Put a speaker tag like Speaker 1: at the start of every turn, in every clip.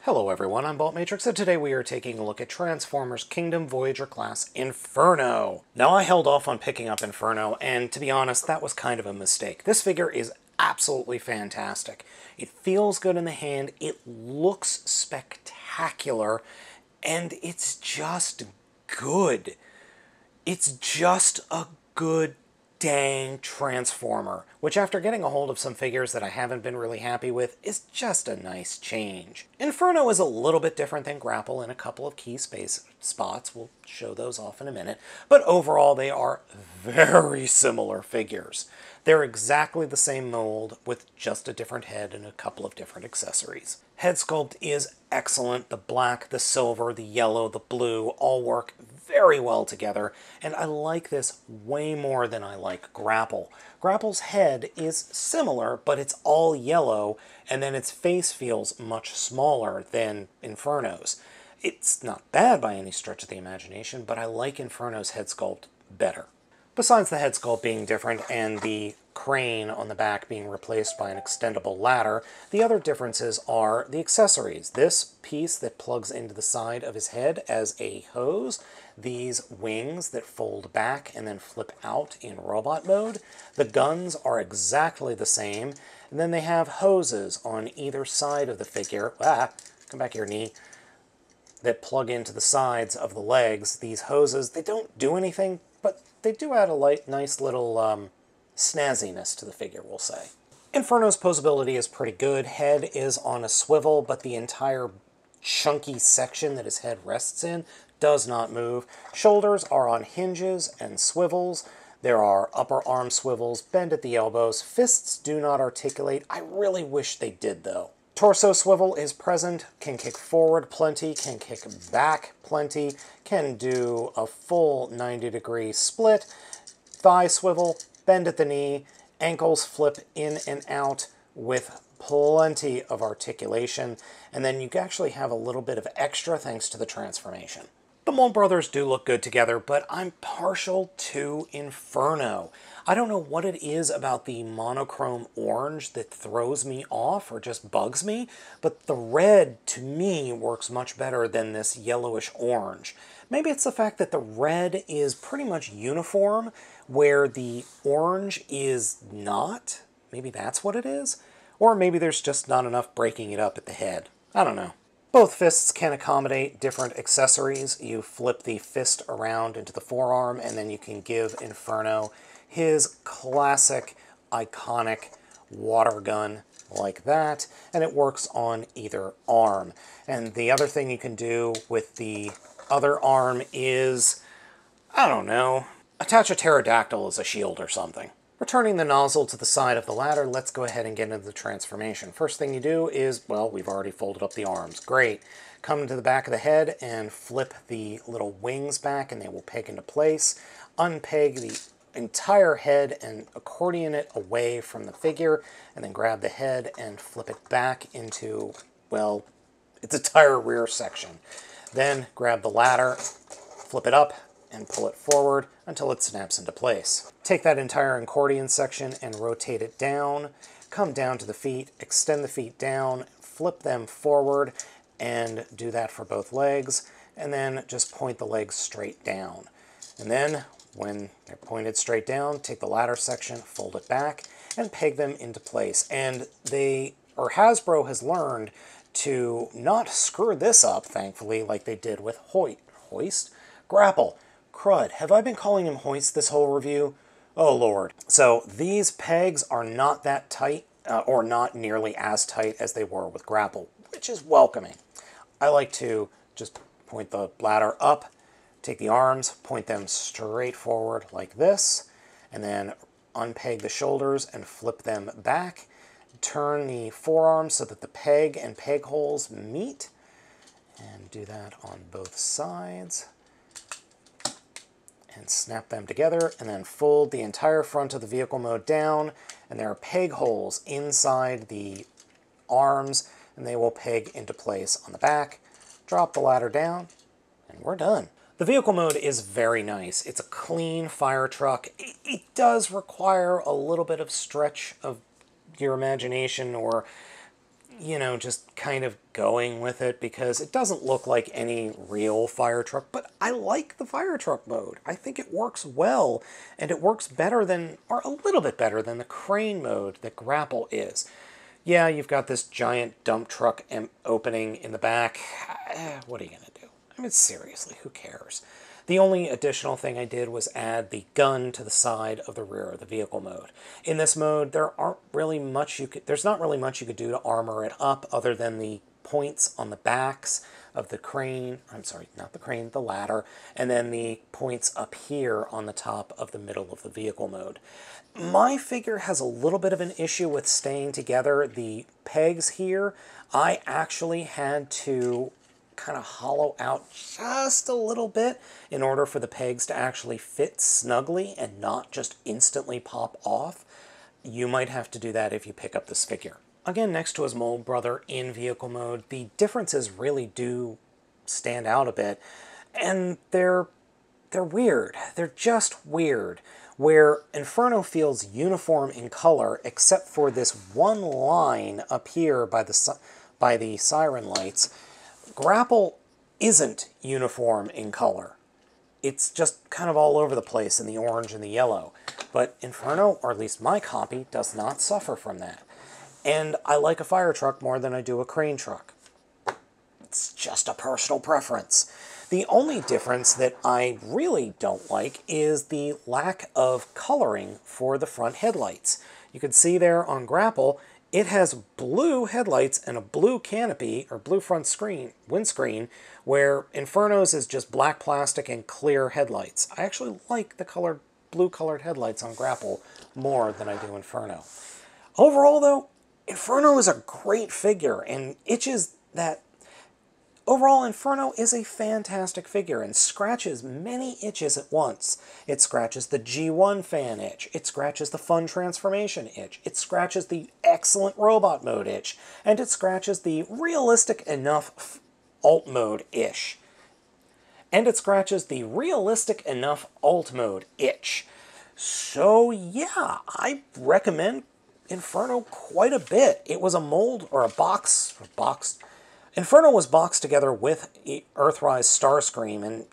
Speaker 1: Hello everyone, I'm Baltmatrix, and today we are taking a look at Transformers Kingdom Voyager class Inferno. Now I held off on picking up Inferno, and to be honest, that was kind of a mistake. This figure is absolutely fantastic. It feels good in the hand, it looks spectacular, and it's just good. It's just a good dang Transformer, which after getting a hold of some figures that I haven't been really happy with, is just a nice change. Inferno is a little bit different than Grapple in a couple of key space spots. We'll show those off in a minute, but overall they are very similar figures. They're exactly the same mold with just a different head and a couple of different accessories. Head sculpt is excellent. The black, the silver, the yellow, the blue all work very well together, and I like this way more than I like Grapple. Grapple's head is similar, but it's all yellow, and then its face feels much smaller than Inferno's. It's not bad by any stretch of the imagination, but I like Inferno's head sculpt better. Besides the head sculpt being different and the crane on the back being replaced by an extendable ladder, the other differences are the accessories. This piece that plugs into the side of his head as a hose, these wings that fold back and then flip out in robot mode. The guns are exactly the same, and then they have hoses on either side of the figure. Come back here, knee. That plug into the sides of the legs. These hoses, they don't do anything, but they do add a nice little snazziness to the figure, we'll say. Inferno's poseability is pretty good. Head is on a swivel, but the entire chunky section that his head rests in does not move. Shoulders are on hinges and swivels. There are upper arm swivels, bend at the elbows. Fists do not articulate. I really wish they did, though. Torso swivel is present, can kick forward plenty, can kick back plenty, can do a full 90-degree split. Thigh swivel, bend at the knee, ankles flip in and out with plenty of articulation, and then you actually have a little bit of extra thanks to the transformation. The Mold Brothers do look good together, but I'm partial to Inferno. I don't know what it is about the monochrome orange that throws me off or just bugs me, but the red, to me, works much better than this yellowish orange. Maybe it's the fact that the red is pretty much uniform, where the orange is not. Maybe that's what it is. Or maybe there's just not enough breaking it up at the head. I don't know. Both fists can accommodate different accessories. You flip the fist around into the forearm, and then you can give Inferno his classic, iconic water gun like that, and it works on either arm. And the other thing you can do with the other arm is, I don't know, attach a pterodactyl as a shield or something. Returning the nozzle to the side of the ladder, let's go ahead and get into the transformation. First thing you do is, well, we've already folded up the arms. Great. Come to the back of the head and flip the little wings back, and they will peg into place. Unpeg the entire head and accordion it away from the figure, and then grab the head and flip it back into, well, its entire rear section. Then grab the ladder, flip it up, and pull it forward until it snaps into place. Take that entire accordion section and rotate it down, come down to the feet, extend the feet down, flip them forward, and do that for both legs, and then just point the legs straight down. And then, when they're pointed straight down, take the ladder section, fold it back, and peg them into place. And Hasbro has learned to not screw this up, thankfully, like they did with Grapple. Crud, have I been calling him Hoist this whole review? Oh lord. So these pegs are not that tight, or not nearly as tight as they were with Grapple, which is welcoming. I like to just point the ladder up, take the arms, point them straight forward like this, and then unpeg the shoulders and flip them back. Turn the forearms so that the peg and peg holes meet, and do that on both sides. And snap them together, and then fold the entire front of the vehicle mode down, and there are peg holes inside the arms, and they will peg into place on the back. Drop the ladder down, and we're done. The vehicle mode is very nice. It's a clean fire truck. It does require a little bit of stretch of your imagination or you know, just kind of going with it because it doesn't look like any real fire truck, but I like the fire truck mode. I think it works well, and it works better than, or a little bit better than the crane mode that Grapple is. Yeah, you've got this giant dump truck opening in the back. What are you going to do? I mean, seriously, who cares? The only additional thing I did was add the gun to the side of the rear of the vehicle mode. In this mode, there's not really much you could do to armor it up other than the points on the backs of the crane, I'm sorry, not the crane, the ladder, and then the points up here on the top of the middle of the vehicle mode. My figure has a little bit of an issue with staying together. The pegs here, I actually had to kind of hollow out just a little bit in order for the pegs to actually fit snugly and not just instantly pop off. You might have to do that if you pick up this figure. Again, next to his mold brother in vehicle mode, the differences really do stand out a bit, and they're weird. They're just weird. Where Inferno feels uniform in color, except for this one line up here by the siren lights, Grapple isn't uniform in color. It's just kind of all over the place in the orange and the yellow. But Inferno, or at least my copy, does not suffer from that. And I like a fire truck more than I do a crane truck. It's just a personal preference. The only difference that I really don't like is the lack of coloring for the front headlights. You can see there on Grapple, it has blue headlights and a blue canopy, or blue front windscreen, where Inferno's is just black plastic and clear headlights. I actually like the blue-colored headlights on Grapple more than I do Inferno. Overall, though, Inferno is a great figure, and itches that... Overall, Inferno is a fantastic figure and scratches many itches at once. It scratches the G1 fan itch. It scratches the fun transformation itch. It scratches the excellent robot mode itch. And it scratches the realistic enough alt mode itch. And it scratches the realistic enough alt mode itch. So yeah, I recommend Inferno quite a bit. It was a mold, or a box... Inferno was boxed together with Earthrise Starscream, and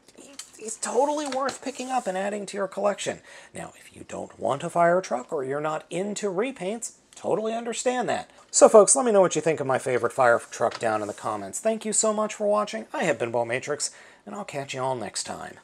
Speaker 1: he's totally worth picking up and adding to your collection. Now, if you don't want a fire truck or you're not into repaints, totally understand that. So folks, let me know what you think of my favorite fire truck down in the comments. Thank you so much for watching. I have been Baltmatrix, and I'll catch you all next time.